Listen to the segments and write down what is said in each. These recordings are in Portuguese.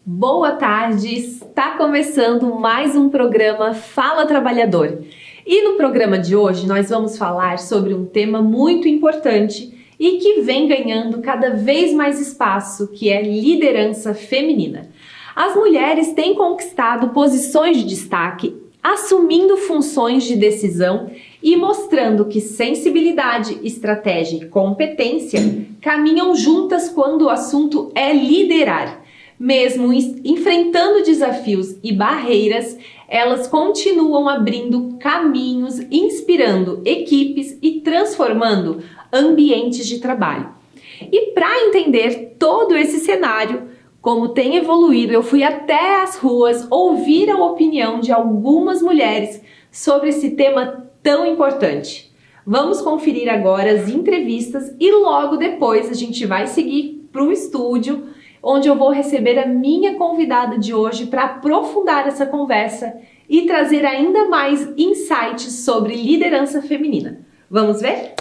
Boa tarde, está começando mais um programa Fala Trabalhador. E no programa de hoje nós vamos falar sobre um tema muito importante e que vem ganhando cada vez mais espaço, que é liderança feminina. As mulheres têm conquistado posições de destaque, assumindo funções de decisão e mostrando que sensibilidade, estratégia e competência caminham juntas quando o assunto é liderar. Mesmo enfrentando desafios e barreiras, elas continuam abrindo caminhos, inspirando equipes e transformando ambientes de trabalho. E para entender todo esse cenário, como tem evoluído, eu fui até as ruas ouvir a opinião de algumas mulheres sobre esse tema tão importante. Vamos conferir agora as entrevistas e logo depois a gente vai seguir para o estúdio, onde eu vou receber a minha convidada de hoje para aprofundar essa conversa e trazer ainda mais insights sobre liderança feminina. Vamos ver?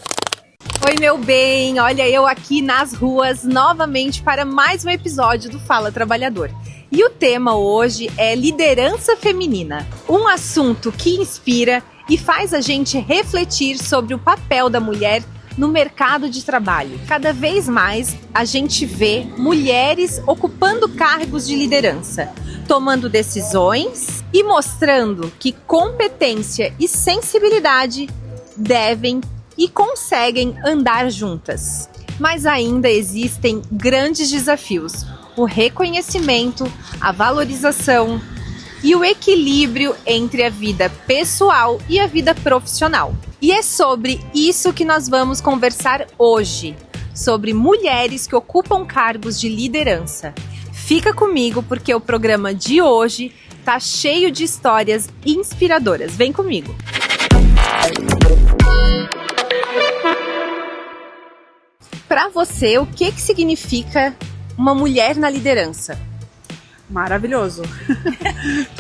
Oi, meu bem! Olha, eu aqui nas ruas novamente para mais um episódio do Fala Trabalhador. E o tema hoje é liderança feminina, um assunto que inspira e faz a gente refletir sobre o papel da mulher no mercado de trabalho. Cada vez mais a gente vê mulheres ocupando cargos de liderança, tomando decisões e mostrando que competência e sensibilidade devem e conseguem andar juntas. Mas ainda existem grandes desafios: o reconhecimento, a valorização e o equilíbrio entre a vida pessoal e a vida profissional. E é sobre isso que nós vamos conversar hoje, sobre mulheres que ocupam cargos de liderança. Fica comigo porque o programa de hoje tá cheio de histórias inspiradoras. Vem comigo! Para você, o que significa uma mulher na liderança? Maravilhoso.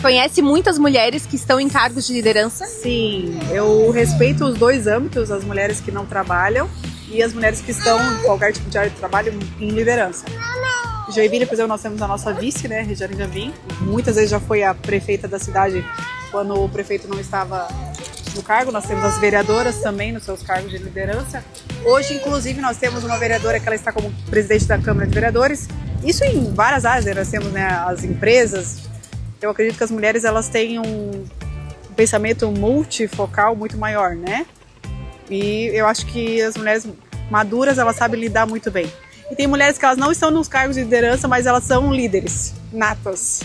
Conhece muitas mulheres que estão em cargos de liderança? Sim, eu respeito os dois âmbitos, as mulheres que não trabalham e as mulheres que estão em qualquer tipo de área de trabalho em liderança. Joinville, por exemplo, nós temos a nossa vice, né, Regiane Jambim. Muitas vezes já foi a prefeita da cidade quando o prefeito não estava no cargo. Nós temos as vereadoras também nos seus cargos de liderança. Hoje, inclusive, nós temos uma vereadora que ela está como presidente da Câmara de Vereadores. Isso em várias áreas, né? Nós temos, né, as empresas. Eu acredito que as mulheres elas têm um pensamento multifocal muito maior, né? E eu acho que as mulheres maduras elas sabem lidar muito bem. E tem mulheres que elas não estão nos cargos de liderança, mas elas são líderes natas.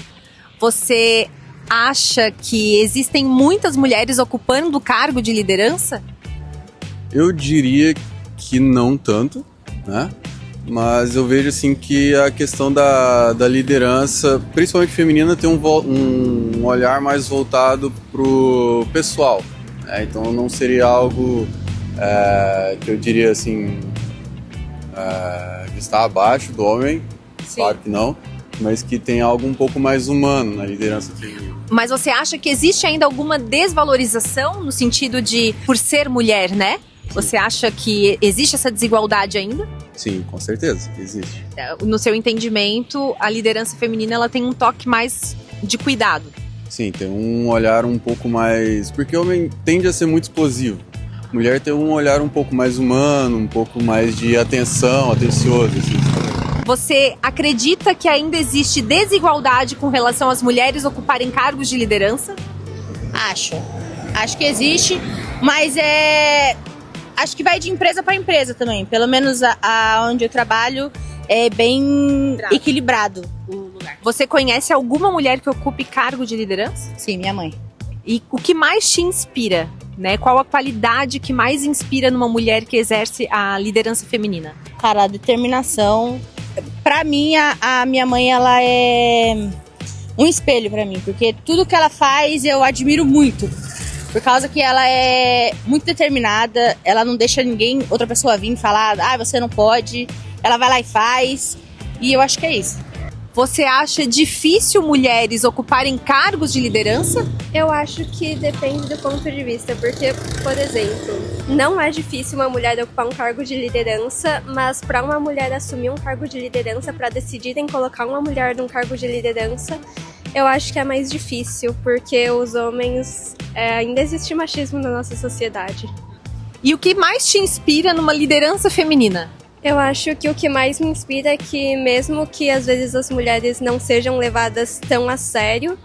Você acha que existem muitas mulheres ocupando o cargo de liderança? Eu diria que não tanto, né? Mas eu vejo assim que a questão da liderança, principalmente feminina, tem um olhar mais voltado pro pessoal, né? Então não seria algo que eu diria assim de estar abaixo do homem. Sim. Claro que não, mas que tem algo um pouco mais humano na liderança feminina. Mas você acha que existe ainda alguma desvalorização no sentido de, por ser mulher, né? Você acha que existe essa desigualdade ainda? Sim, com certeza, existe. No seu entendimento, a liderança feminina ela tem um toque mais de cuidado. Sim, tem um olhar um pouco mais... Porque o homem tende a ser muito explosivo. A mulher tem um olhar um pouco mais humano, um pouco mais de atenção, atencioso, assim. Você acredita que ainda existe desigualdade com relação às mulheres ocuparem cargos de liderança? Acho que existe, mas acho que vai de empresa para empresa também. Pelo menos onde eu trabalho é bem equilibrado o lugar. Você conhece alguma mulher que ocupe cargo de liderança? Sim, minha mãe. E o que mais te inspira, né? Qual a qualidade que mais inspira numa mulher que exerce a liderança feminina? Cara, a determinação. Pra mim, a minha mãe, ela é um espelho pra mim, porque tudo que ela faz eu admiro muito. Por causa que ela é muito determinada, ela não deixa outra pessoa vir falar, você não pode. Ela vai lá e faz, e eu acho que é isso. Você acha difícil mulheres ocuparem cargos de liderança? Eu acho que depende do ponto de vista, porque, por exemplo, não é difícil uma mulher ocupar um cargo de liderança, mas para uma mulher assumir um cargo de liderança, para decidirem colocar uma mulher num cargo de liderança, eu acho que é mais difícil, porque os homens, ainda existe machismo na nossa sociedade. E o que mais te inspira numa liderança feminina? Eu acho que o que mais me inspira é que, mesmo que às vezes as mulheres não sejam levadas tão a sério,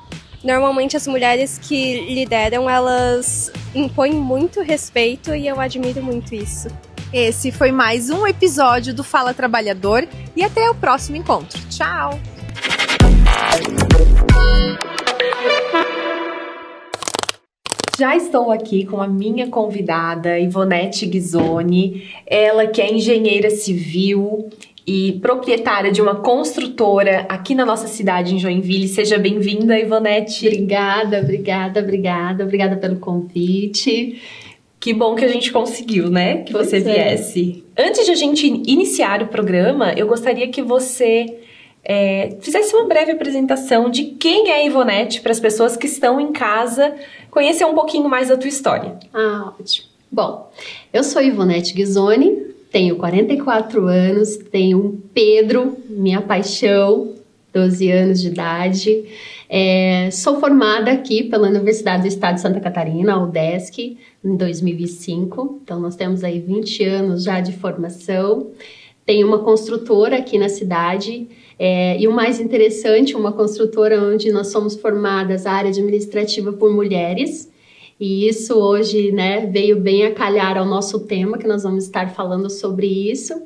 normalmente as mulheres que lideram, elas impõem muito respeito e eu admiro muito isso. Esse foi mais um episódio do Fala Trabalhador e até o próximo encontro. Tchau! Já estou aqui com a minha convidada, Ivonete Ghisoni, ela que é engenheira civil e proprietária de uma construtora aqui na nossa cidade, em Joinville. Seja bem-vinda, Ivonete. Obrigada pelo convite. Que bom que a gente conseguiu, né? Que você viesse. Antes de a gente iniciar o programa, eu gostaria que você fizesse uma breve apresentação de quem é a Ivonete para as pessoas que estão em casa conhecer um pouquinho mais da tua história. Ótimo. Bom, eu sou Ivonete Ghisoni, tenho 44 anos, tenho um Pedro, minha paixão, 12 anos de idade. Sou formada aqui pela Universidade do Estado de Santa Catarina, a UDESC, em 2005. Então, nós temos aí 20 anos já de formação. Tenho uma construtora aqui na cidade. E o mais interessante, uma construtora onde nós somos formadas a área administrativa por mulheres, e isso hoje, né, veio bem a calhar ao nosso tema, que nós vamos estar falando sobre isso.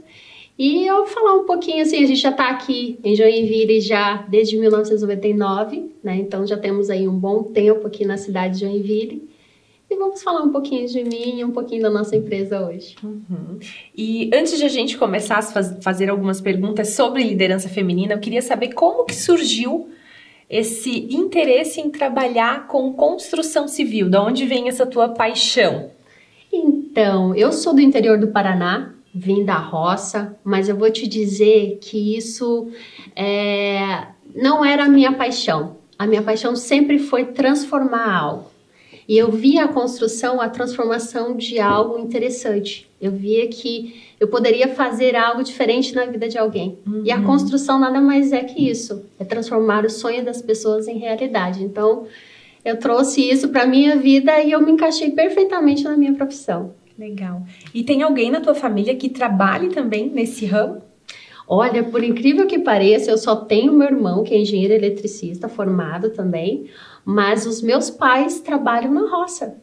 E eu vou falar um pouquinho assim, a gente já está aqui em Joinville já desde 1999, né, então já temos aí um bom tempo aqui na cidade de Joinville. E vamos falar um pouquinho de mim e um pouquinho da nossa empresa hoje. Uhum. E antes de a gente começar a fazer algumas perguntas sobre liderança feminina, eu queria saber como que surgiu esse interesse em trabalhar com construção civil. De onde vem essa tua paixão? Então, eu sou do interior do Paraná, vim da roça, mas eu vou te dizer que isso não era a minha paixão. A minha paixão sempre foi transformar algo. E eu via a construção, a transformação de algo interessante. Eu via que eu poderia fazer algo diferente na vida de alguém. Uhum. E a construção nada mais é que isso. É transformar o sonho das pessoas em realidade. Então, eu trouxe isso para a minha vida e eu me encaixei perfeitamente na minha profissão. Legal. E tem alguém na tua família que trabalhe também nesse ramo? Olha, por incrível que pareça, eu só tenho meu irmão, que é engenheiro eletricista, formado também, mas os meus pais trabalham na roça.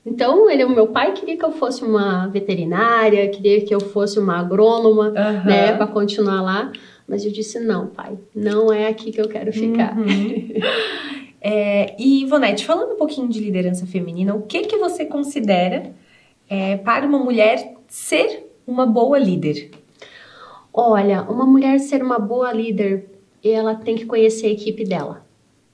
Então, o meu pai queria que eu fosse uma veterinária, queria que eu fosse uma agrônoma, né, para continuar lá, mas eu disse, não, pai, não é aqui que eu quero ficar. E, Ivonete, falando um pouquinho de liderança feminina, o que você considera para uma mulher ser uma boa líder? Olha, uma mulher ser uma boa líder, ela tem que conhecer a equipe dela,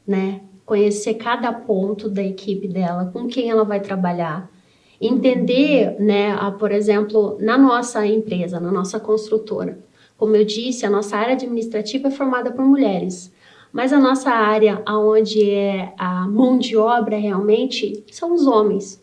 né? Conhecer cada ponto da equipe dela, com quem ela vai trabalhar. Entender, né, por exemplo, na nossa empresa, na nossa construtora. Como eu disse, a nossa área administrativa é formada por mulheres. Mas a nossa área, onde é a mão de obra realmente, são os homens.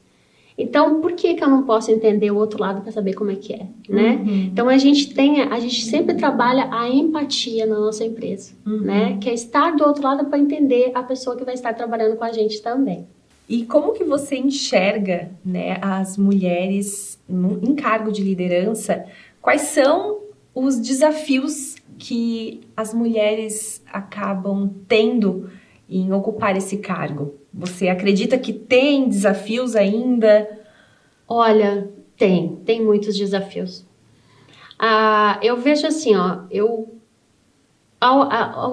Então, por que eu não posso entender o outro lado para saber como é que é, né? Então, a gente sempre trabalha a empatia na nossa empresa, né? Que é estar do outro lado para entender a pessoa que vai estar trabalhando com a gente também. E como que você enxerga, né, as mulheres em cargo de liderança? Quais são os desafios que as mulheres acabam tendo em ocupar esse cargo? Você acredita que tem desafios ainda? Olha, tem muitos desafios. Eu vejo assim,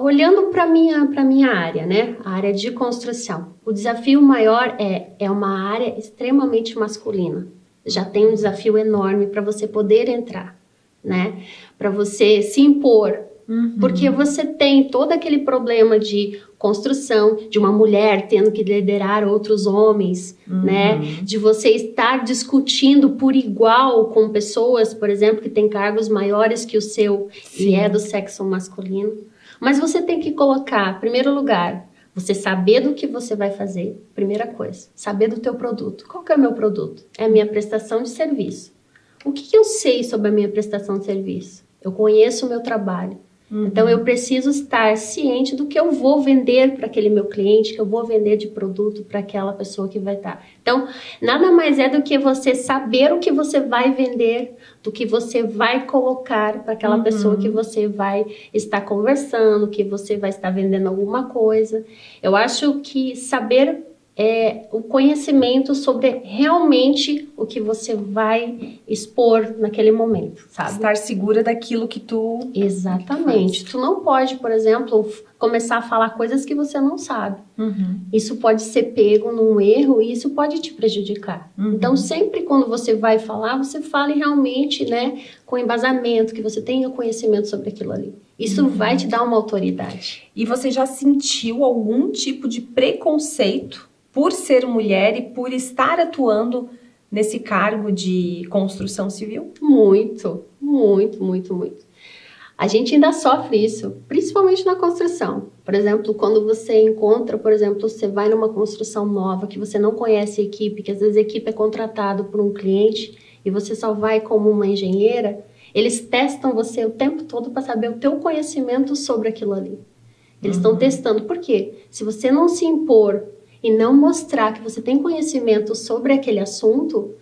olhando para minha área, né? A área de construção. O desafio maior é uma área extremamente masculina. Já tem um desafio enorme para você poder entrar, né? Para você se impor. Porque você tem todo aquele problema de construção, de uma mulher tendo que liderar outros homens, né? De você estar discutindo por igual com pessoas, por exemplo, que têm cargos maiores que o seu. Sim. E é do sexo masculino. Mas você tem que colocar, em primeiro lugar, você saber do que você vai fazer, primeira coisa, saber do teu produto. Qual que é o meu produto? É a minha prestação de serviço. O que eu sei sobre a minha prestação de serviço? Eu conheço o meu trabalho. Então, eu preciso estar ciente do que eu vou vender para aquele meu cliente, que eu vou vender de produto para aquela pessoa que vai estar. Então, nada mais é do que você saber o que você vai vender, do que você vai colocar para aquela pessoa que você vai estar conversando, que você vai estar vendendo alguma coisa. Eu acho que saber o conhecimento sobre realmente o que você vai expor naquele momento, sabe? Estar segura daquilo que tu... Exatamente. Tu não pode, por exemplo, começar a falar coisas que você não sabe. Isso pode ser pego num erro e isso pode te prejudicar. Então, sempre quando você vai falar, você fale realmente, né, com embasamento, que você tenha conhecimento sobre aquilo ali. Isso vai te dar uma autoridade. E você já sentiu algum tipo de preconceito por ser mulher e por estar atuando nesse cargo de construção civil? Muito, muito, muito, muito. A gente ainda sofre isso, principalmente na construção. Por exemplo, quando você encontra, por exemplo, você vai numa construção nova, que você não conhece a equipe, que às vezes a equipe é contratada por um cliente e você só vai como uma engenheira, eles testam você o tempo todo para saber o teu conhecimento sobre aquilo ali. Eles estão testando. Por quê? Se você não se impor e não mostrar que você tem conhecimento sobre aquele assunto,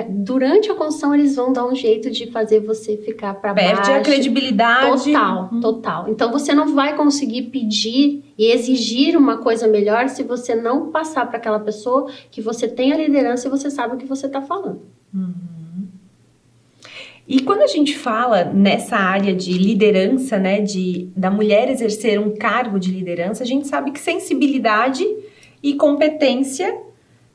durante a construção eles vão dar um jeito de fazer você ficar para baixo. Perde a credibilidade. Total. Então você não vai conseguir pedir e exigir uma coisa melhor se você não passar para aquela pessoa que você tem a liderança e você sabe o que você está falando. E quando a gente fala nessa área de liderança, né, da mulher exercer um cargo de liderança, a gente sabe que sensibilidade e competência,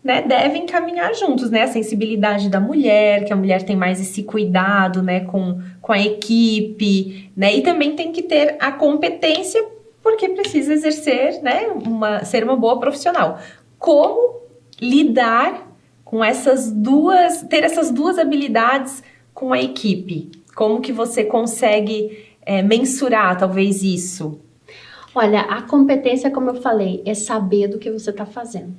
né, devem caminhar juntos, né? A sensibilidade da mulher, que a mulher tem mais esse cuidado, né, com a equipe, né? E também tem que ter a competência, porque precisa exercer, né, ser uma boa profissional. Como lidar com ter essas duas habilidades com a equipe? Como que você consegue mensurar, talvez, isso? Olha, a competência, como eu falei, é saber do que você está fazendo.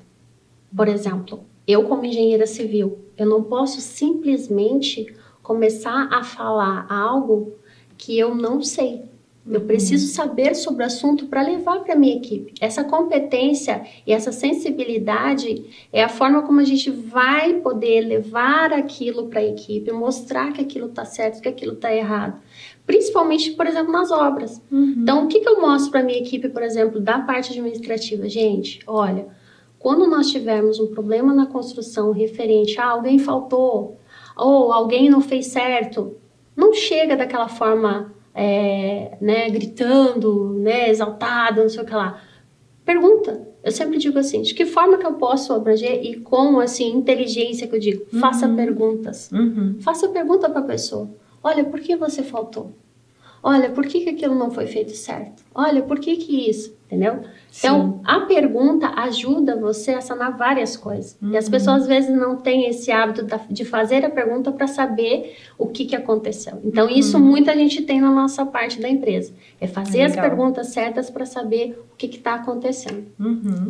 Por exemplo, eu como engenheira civil, eu não posso simplesmente começar a falar algo que eu não sei. Eu preciso saber sobre o assunto para levar para a minha equipe. Essa competência e essa sensibilidade é a forma como a gente vai poder levar aquilo para a equipe, mostrar que aquilo está certo, que aquilo está errado. Principalmente, por exemplo, nas obras. Então, o que eu mostro para a minha equipe, por exemplo, da parte administrativa? Gente, olha, quando nós tivermos um problema na construção referente a alguém faltou, ou alguém não fez certo, não chega daquela forma... né, gritando, né, exaltada, não sei o que lá. Pergunta. Eu sempre digo assim, de que forma que eu posso abranger e com, assim, inteligência que eu digo, faça perguntas. Faça pergunta para a pessoa. Olha, por que você faltou? Olha, por que aquilo não foi feito certo? Olha, por que isso? Entendeu? Sim. Então, a pergunta ajuda você a sanar várias coisas. E as pessoas, às vezes, não têm esse hábito de fazer a pergunta para saber o que aconteceu. Então, isso muita gente tem na nossa parte da empresa. É fazer as perguntas certas para saber o que está acontecendo.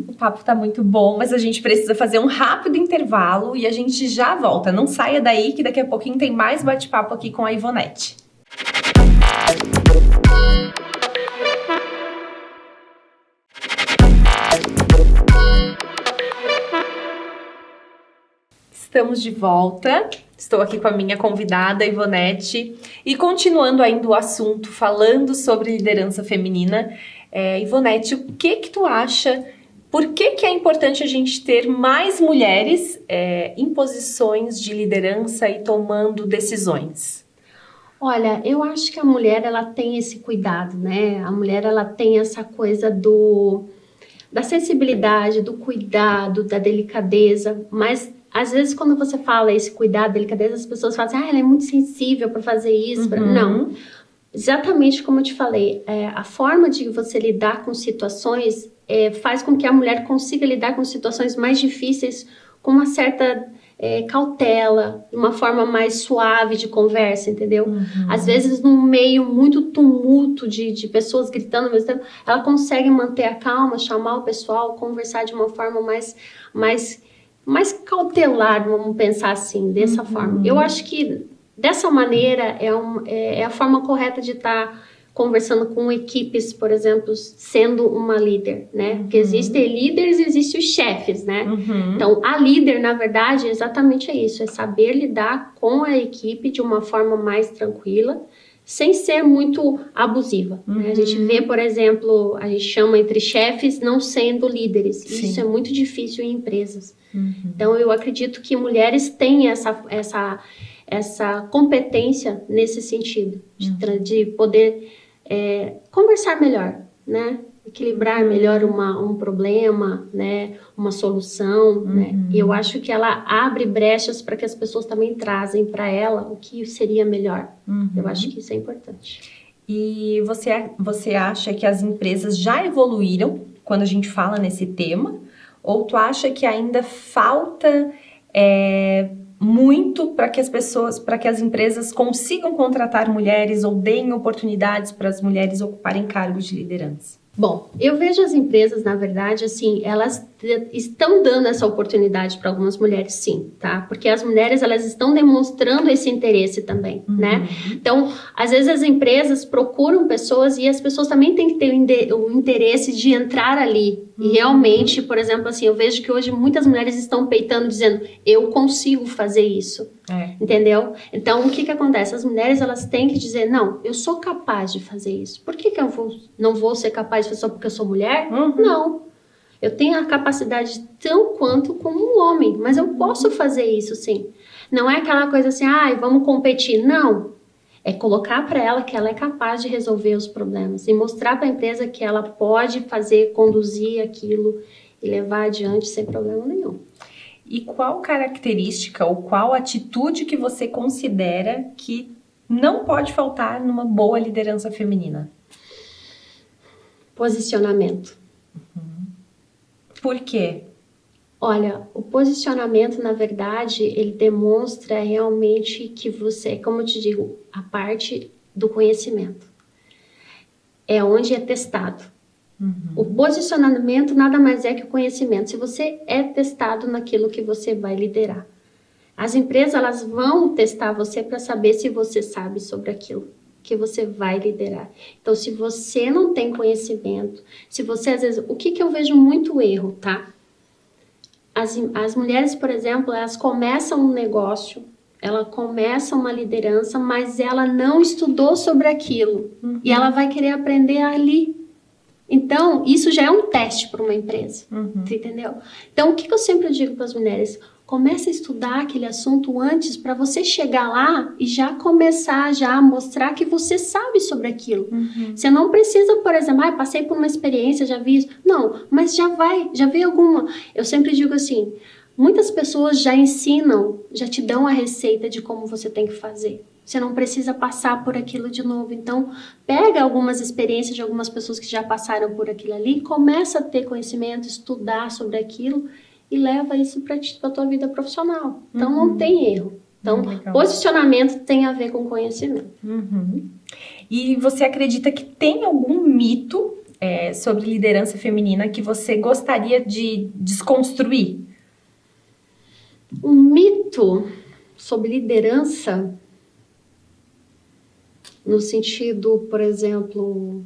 O papo tá muito bom, mas a gente precisa fazer um rápido intervalo e a gente já volta. Não saia daí, que daqui a pouquinho tem mais bate-papo aqui com a Ivonete. Estamos de volta. Estou aqui com a minha convidada, Ivonete. E continuando ainda o assunto, falando sobre liderança feminina, Ivonete, o que tu acha? Por que é importante a gente ter mais mulheres em posições de liderança e tomando decisões? Olha, eu acho que a mulher, ela tem esse cuidado, né? A mulher, ela tem essa coisa da sensibilidade, do cuidado, da delicadeza, mas às vezes quando você fala esse cuidado, delicadeza, as pessoas falam assim, ela é muito sensível para fazer isso. Não, exatamente como eu te falei, a forma de você lidar com situações faz com que a mulher consiga lidar com situações mais difíceis com uma certa cautela, uma forma mais suave de conversa, entendeu? Às vezes, num meio muito tumulto de pessoas gritando ao mesmo tempo, ela consegue manter a calma, chamar o pessoal, conversar de uma forma mais cautelar, vamos pensar assim, dessa forma. Eu acho que dessa maneira é a forma correta de estar conversando com equipes, por exemplo, sendo uma líder, né? Porque existem líderes e existem os chefes, né? Então, a líder, na verdade, exatamente é isso, é saber lidar com a equipe de uma forma mais tranquila, sem ser muito abusiva, né? A gente vê, por exemplo, a gente chama entre chefes não sendo líderes. Sim. Isso é muito difícil em empresas. Então, eu acredito que mulheres têm essa competência nesse sentido, de poder conversar melhor, né? Equilibrar melhor um problema, né? Uma solução, né? E eu acho que ela abre brechas para que as pessoas também trazem para ela o que seria melhor. Eu acho que isso é importante. E você acha que as empresas já evoluíram quando a gente fala nesse tema? Ou tu acha que ainda falta muito para que as empresas consigam contratar mulheres ou deem oportunidades para as mulheres ocuparem cargos de liderança? Bom, eu vejo as empresas, na verdade, assim, elas estão dando essa oportunidade para algumas mulheres, sim, tá? Porque as mulheres, elas estão demonstrando esse interesse também, né? Então, às vezes as empresas procuram pessoas e as pessoas também têm que ter o interesse de entrar ali. E realmente, por exemplo, assim, eu vejo que hoje muitas mulheres estão peitando, dizendo, eu consigo fazer isso. Entendeu? Então, o que acontece? As mulheres, elas têm que dizer, não, eu sou capaz de fazer isso. Por que eu não vou ser capaz de fazer só porque eu sou mulher? Não. Eu tenho a capacidade tão quanto como um homem, mas eu posso fazer isso, sim. Não é aquela coisa assim, vamos competir. Não. É colocar para ela que ela é capaz de resolver os problemas e mostrar para a empresa que ela pode conduzir aquilo e levar adiante sem problema nenhum. E qual característica ou qual atitude que você considera que não pode faltar numa boa liderança feminina? Posicionamento. Por quê? Olha, o posicionamento, na verdade, ele demonstra realmente que você, como eu te digo, a parte do conhecimento. É onde é testado. O posicionamento nada mais é que o conhecimento. Se você é testado naquilo que você vai liderar. As empresas, elas vão testar você para saber se você sabe sobre aquilo que você vai liderar. Então, se você não tem conhecimento, se você, às vezes, o que eu vejo muito erro, tá? As mulheres, por exemplo, elas começam um negócio, ela começa uma liderança, mas ela não estudou sobre aquilo. E ela vai querer aprender ali. Então, isso já é um teste para uma empresa, você entendeu? Então, o que eu sempre digo para as mulheres? Comece a estudar aquele assunto antes para você chegar lá e já começar a mostrar que você sabe sobre aquilo. Você não precisa, por exemplo, passei por uma experiência, já vi isso. Não, mas já vê alguma. Eu sempre digo assim, muitas pessoas já ensinam, já te dão a receita de como você tem que fazer. Você não precisa passar por aquilo de novo. Então, pega algumas experiências de algumas pessoas que já passaram por aquilo ali, começa a ter conhecimento, estudar sobre aquilo e leva isso para a tua vida profissional. Então, não tem erro. Então, posicionamento tem a ver com conhecimento. E você acredita que tem algum mito sobre liderança feminina que você gostaria de desconstruir? Um mito sobre liderança... No sentido, por exemplo...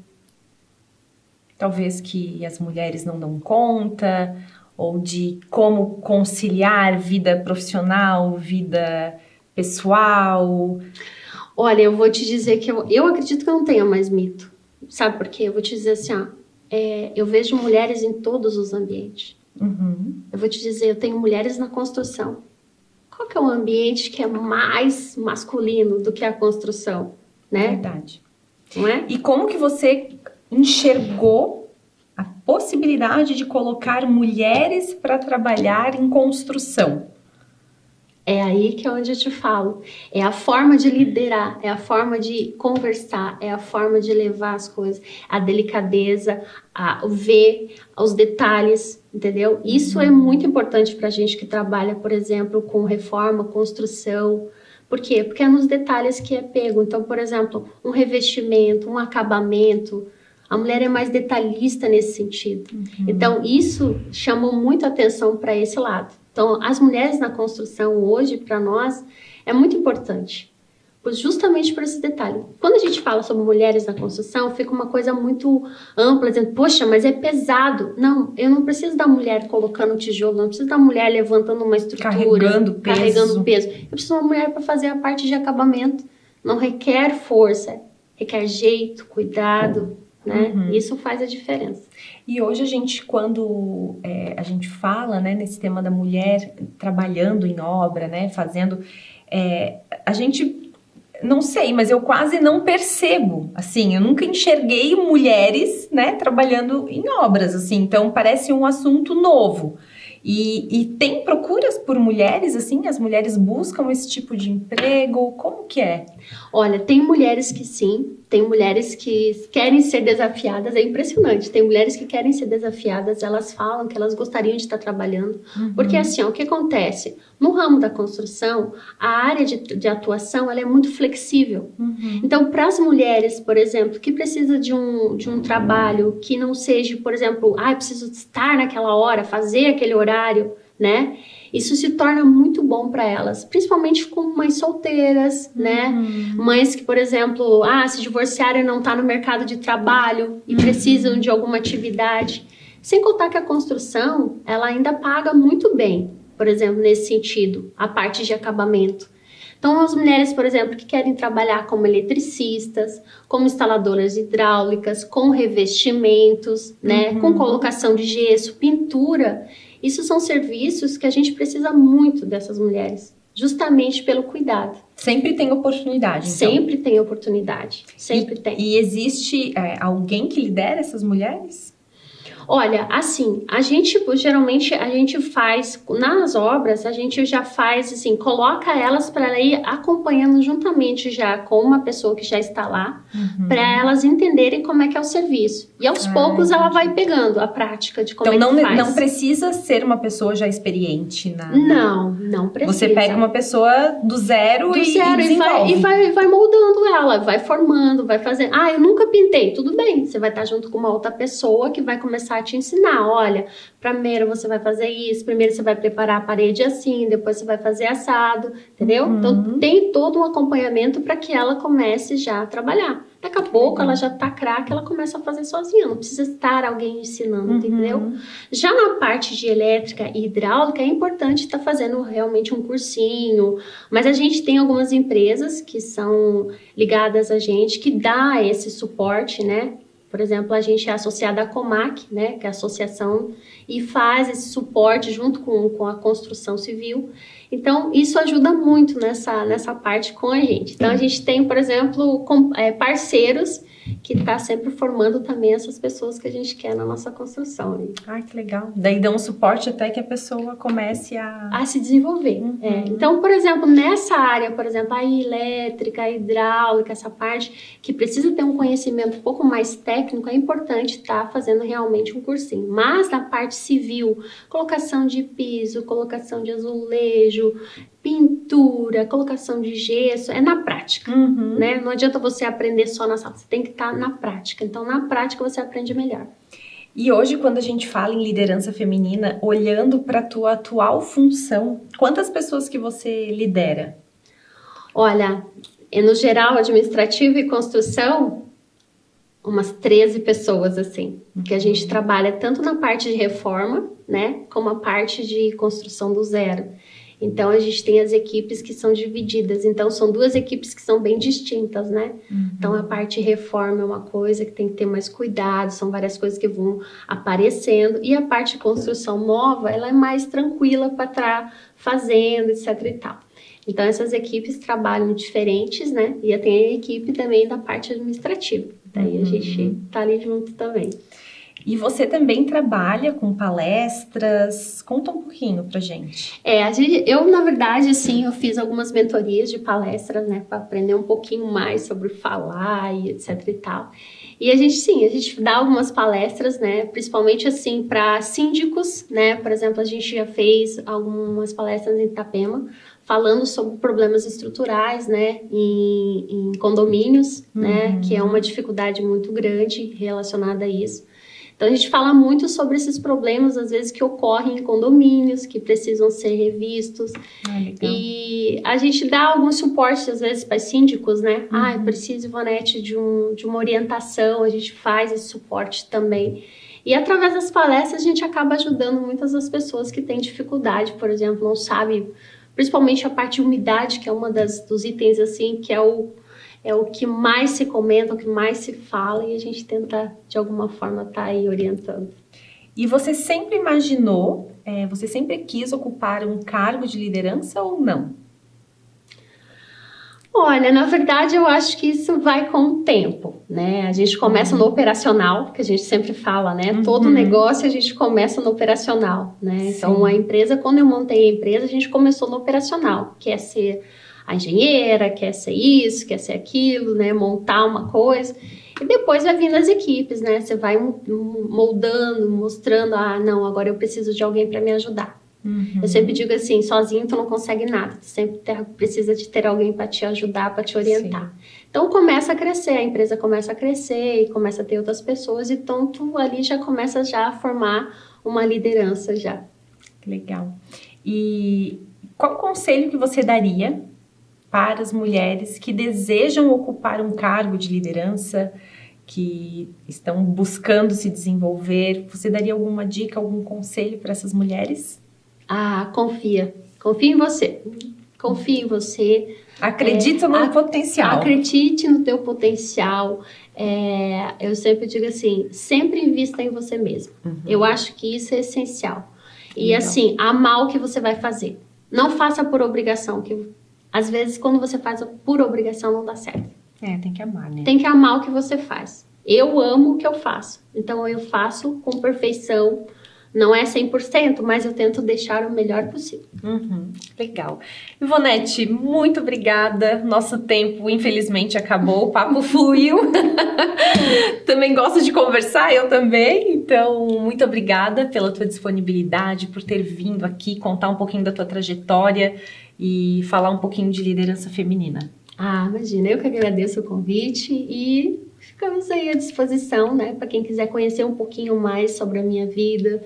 Talvez que as mulheres não dão conta, ou de como conciliar vida profissional, vida pessoal. Olha, eu vou te dizer que eu acredito que eu não tenha mais mito. Sabe por quê? Eu vou te dizer assim, eu vejo mulheres em todos os ambientes. Eu vou te dizer, eu tenho mulheres na construção. Qual que é o ambiente que é mais masculino do que a construção? Né? Verdade. Não é? E como que você enxergou a possibilidade de colocar mulheres para trabalhar em construção? É aí que é onde eu te falo. É a forma de liderar, é a forma de conversar, é a forma de levar as coisas, a delicadeza, a ver os detalhes, entendeu? Isso é muito importante para a gente que trabalha, por exemplo, com reforma, construção. Por quê? Porque é nos detalhes que é pego. Então, por exemplo, um revestimento, um acabamento, a mulher é mais detalhista nesse sentido. Então, isso chamou muito atenção para esse lado. Então, as mulheres na construção hoje, para nós, é muito importante, justamente por esse detalhe. Quando a gente fala sobre mulheres na construção, fica uma coisa muito ampla, dizendo, poxa, mas é pesado. Não, eu não preciso da mulher colocando tijolo, não preciso da mulher levantando uma estrutura, carregando peso. Eu preciso de uma mulher para fazer a parte de acabamento. Não requer força, requer jeito, cuidado, né? Isso faz a diferença. E hoje a gente, quando a gente fala, né, nesse tema da mulher trabalhando em obra, né, fazendo, a gente, não sei, mas eu quase não percebo, assim, eu nunca enxerguei mulheres, né, trabalhando em obras, assim, então parece um assunto novo. E tem procuras por mulheres, assim? As mulheres buscam esse tipo de emprego? Como que é? Olha, tem mulheres que sim, tem mulheres que querem ser desafiadas, é impressionante. Tem mulheres que querem ser desafiadas, elas falam que elas gostariam de estar trabalhando. Porque assim, o que acontece? No ramo da construção, a área de atuação ela é muito flexível. Então, para as mulheres, por exemplo, que precisa de um trabalho que não seja, por exemplo, preciso estar naquela hora, fazer aquele horário, né? Isso se torna muito bom para elas, principalmente com mães solteiras, né? Mães que, por exemplo, se divorciaram e não tá no mercado de trabalho e precisam de alguma atividade. Sem contar que a construção, ela ainda paga muito bem, por exemplo, nesse sentido, a parte de acabamento. Então, as mulheres, por exemplo, que querem trabalhar como eletricistas, como instaladoras hidráulicas, com revestimentos, né? Com colocação de gesso, pintura. Isso são serviços que a gente precisa muito dessas mulheres, justamente pelo cuidado. Sempre tem oportunidade, então. Sempre tem oportunidade, sempre tem. E existe alguém que lidera essas mulheres? Olha, assim, geralmente a gente faz, nas obras, a gente já faz, assim, coloca elas para ir acompanhando juntamente já com uma pessoa que já está lá, para elas entenderem como é que é o serviço. E aos poucos ela vai pegando a prática de como é que faz. Então não precisa ser uma pessoa já experiente na... Não precisa. Você pega uma pessoa do zero e desenvolve. E vai moldando ela, vai formando, vai fazendo. Eu nunca pintei, tudo bem. Você vai estar junto com uma outra pessoa que vai começar a te ensinar. Olha, primeiro você vai fazer isso, primeiro você vai preparar a parede assim, depois você vai fazer assado, entendeu? Então tem todo um acompanhamento para que ela comece já a trabalhar. Daqui a pouco ela já tá craque, ela começa a fazer sozinha, não precisa estar alguém ensinando, entendeu? Já na parte de elétrica e hidráulica é importante estar fazendo realmente um cursinho, mas a gente tem algumas empresas que são ligadas a gente, que dá esse suporte, né? Por exemplo, a gente é associada à Comac, né, que é a associação, e faz esse suporte junto com a construção civil. Então, isso ajuda muito nessa parte com a gente. Então, a gente tem, por exemplo, parceiros que tá sempre formando também essas pessoas que a gente quer na nossa construção. Né? Que legal. Daí dá um suporte até que a pessoa comece a se desenvolver. Então, por exemplo, nessa área, por exemplo, a elétrica, a hidráulica, essa parte que precisa ter um conhecimento um pouco mais técnico, é importante estar fazendo realmente um cursinho. Mas na parte civil, colocação de piso, colocação de azulejo, pintura, colocação de gesso, é na prática, né? Não adianta você aprender só na sala, você tem que estar na prática. Então, na prática, você aprende melhor. E hoje, quando a gente fala em liderança feminina, olhando para a tua atual função, quantas pessoas que você lidera? Olha, no geral, administrativo e construção, umas 13 pessoas, assim, que a gente trabalha tanto na parte de reforma, né, como a parte de construção do zero. Então, a gente tem as equipes que são divididas. Então, são duas equipes que são bem distintas, né? Então, a parte de reforma é uma coisa que tem que ter mais cuidado. São várias coisas que vão aparecendo. E a parte de construção nova, ela é mais tranquila para estar fazendo, etc e tal. Então, essas equipes trabalham diferentes, né? E tem a equipe também da parte administrativa. Daí, a gente tá ali junto também. E você também trabalha com palestras. Conta um pouquinho pra gente. Eu, na verdade, assim, eu fiz algumas mentorias de palestras, né, para aprender um pouquinho mais sobre falar e etc e tal. E a gente dá algumas palestras, né, principalmente assim para síndicos, né, por exemplo, a gente já fez algumas palestras em Itapema, falando sobre problemas estruturais, né, em condomínios, né, que é uma dificuldade muito grande relacionada a isso. Então, a gente fala muito sobre esses problemas, às vezes, que ocorrem em condomínios, que precisam ser revistos. E a gente dá algum suporte, às vezes, para síndicos, né? Eu preciso, Ivonete, de uma orientação, a gente faz esse suporte também. E através das palestras, a gente acaba ajudando muitas das pessoas que têm dificuldade, por exemplo, não sabe, principalmente a parte de umidade, que é uma dos itens, assim, que é o que mais se comenta, o que mais se fala, e a gente tenta, de alguma forma, estar aí orientando. E você sempre imaginou, você sempre quis ocupar um cargo de liderança ou não? Olha, na verdade, eu acho que isso vai com o tempo, né? A gente começa no operacional, que a gente sempre fala, né? Todo negócio a gente começa no operacional, né? Então, a empresa, quando eu montei a empresa, a gente começou no operacional, que é ser a engenheira, quer ser isso, quer ser aquilo, né? Montar uma coisa. E depois vai vindo as equipes, né? Você vai moldando, mostrando, não, agora eu preciso de alguém para me ajudar. Eu sempre digo assim, sozinho tu não consegue nada. Tu sempre precisa de ter alguém para te ajudar, para te orientar. Então começa a crescer, a empresa começa a crescer e começa a ter outras pessoas. Então tu ali já começa a formar uma liderança já. Legal. E qual conselho que você daria para as mulheres que desejam ocupar um cargo de liderança, que estão buscando se desenvolver? Você daria alguma dica, algum conselho para essas mulheres? Confia em você. Confia em você. Acredita no potencial. Acredite no teu potencial. Eu sempre digo assim, sempre invista em você mesmo. Eu acho que isso é essencial. E assim, amar o que você vai fazer. Não faça por obrigação, que às vezes, quando você faz por obrigação, não dá certo. Tem que amar, né? Tem que amar o que você faz. Eu amo o que eu faço. Então, eu faço com perfeição. Não é 100%, mas eu tento deixar o melhor possível. Legal. Ivonete, muito obrigada. Nosso tempo, infelizmente, acabou. O papo fluiu. Também gosto de conversar, eu também. Então, muito obrigada pela tua disponibilidade, por ter vindo aqui contar um pouquinho da tua trajetória e falar um pouquinho de liderança feminina. Imagina, eu que agradeço o convite e ficamos aí à disposição, né, para quem quiser conhecer um pouquinho mais sobre a minha vida,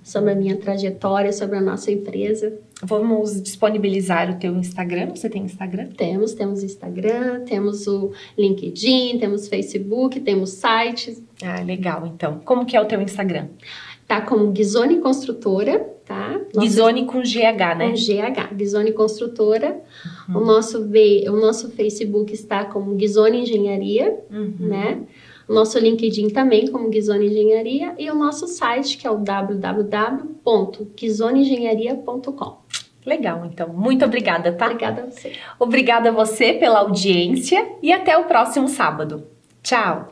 sobre a minha trajetória, sobre a nossa empresa. Vamos disponibilizar o teu Instagram. Você tem Instagram? Temos Instagram, temos o LinkedIn, temos Facebook, temos sites. Legal, então. Como que é o teu Instagram? Tá como Ghisoni Construtora, tá? Ghisoni com GH, né? Com GH, Ghisoni Construtora. O nosso Facebook está como Ghisoni Engenharia, né? O nosso LinkedIn também como Ghisoni Engenharia e o nosso site que é o www.ghisoniengenharia.com. Legal, então. Muito obrigada, tá? Obrigada a você. Obrigada a você pela audiência e até o próximo sábado. Tchau!